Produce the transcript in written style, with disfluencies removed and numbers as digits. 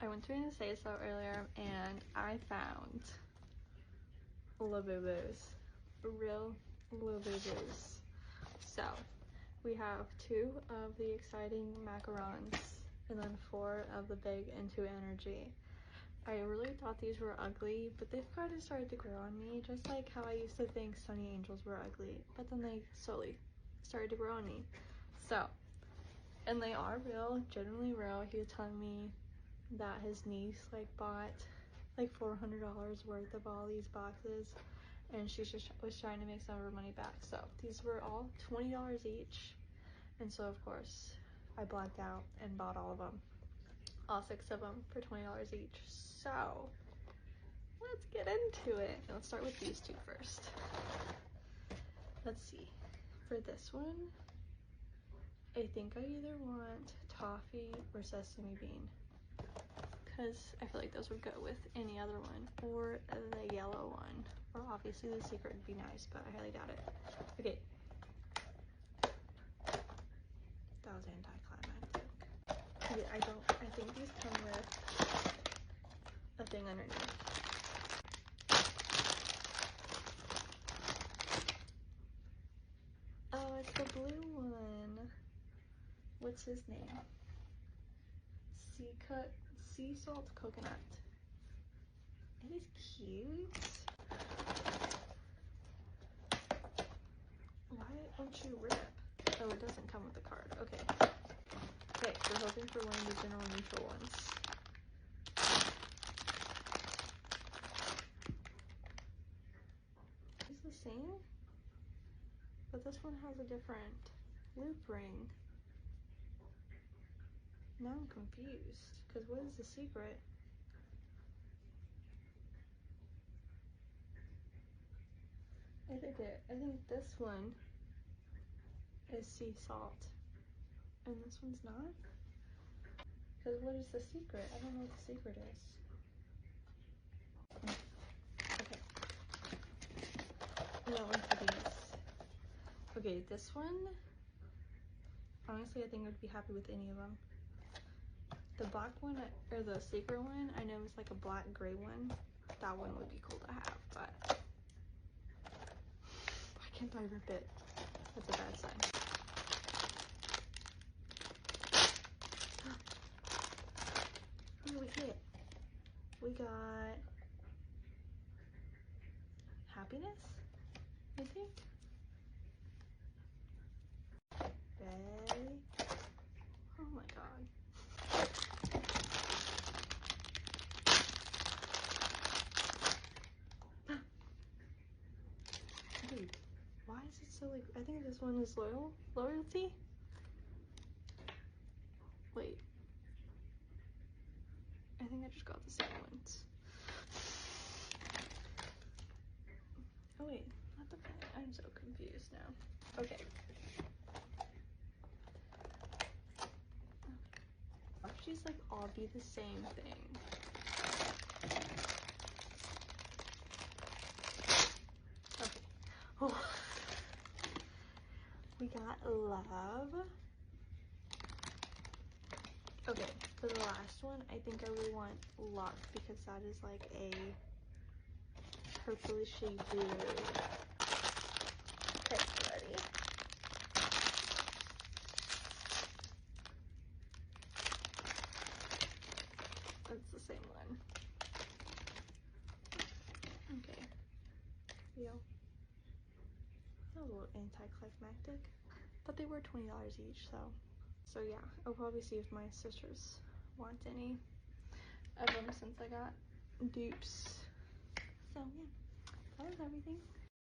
I went to an say so earlier and I found LABUBUs, real LABUBUs. So we have 2 of the exciting macarons and then 4 of the big into energy. I really thought these were ugly, but they've kind of started to grow on me, just like how I used to think Sunny Angels were ugly, but then they slowly started to grow on me. So, and they are real, genuinely real. He was telling me that his niece like bought like $400 worth of all these boxes, and she just was trying to make some of her money back. So these were all $20 each, and so of course I blacked out and bought all of them, all 6 of them for $20 each. So let's get into it. Let's start with these 2 first. Let's see. For this one, I think I either want toffee or sesame bean, because I feel like those would go with any other one, or the yellow one, or obviously the secret would be nice, but I highly doubt it. Okay. That was anticlimactic. Yeah, I think these come with a thing underneath. Oh, it's the blue one. What's his name? Sea salt coconut. It is cute. Why don't you rip? Oh, it doesn't come with the card. Okay. Okay, we're hoping for one of the general neutral ones. It's the same, but this one has a different loop ring. Now I'm confused, because what is the secret? I think this one is sea salt, and this one's not? Because what is the secret? I don't know what the secret is. Okay. No, into these. Okay, this one, honestly, I think I would be happy with any of them. The black one, or the secret one, I know is like a black gray one. That one would be cool to have, but why can't I rip it? That's a bad sign. What did we get? We got happiness, I think. Bay. Oh my god. Dude, why is it so like, I think this one is loyalty? Wait. I think I just got the same ones. Oh wait, not the pen. I'm so confused now. Okay. Watch these like all be the same thing. Okay. Oh. We got love. Okay, for the last one, I think I really want luck, because that is like a purpley shade blue. Okay, ready? It's the same one. Okay. Feel. That was a little anticlimactic, but they were $20 each, so yeah, I'll probably see if my sisters want any of them since I got dupes. So yeah, that was everything.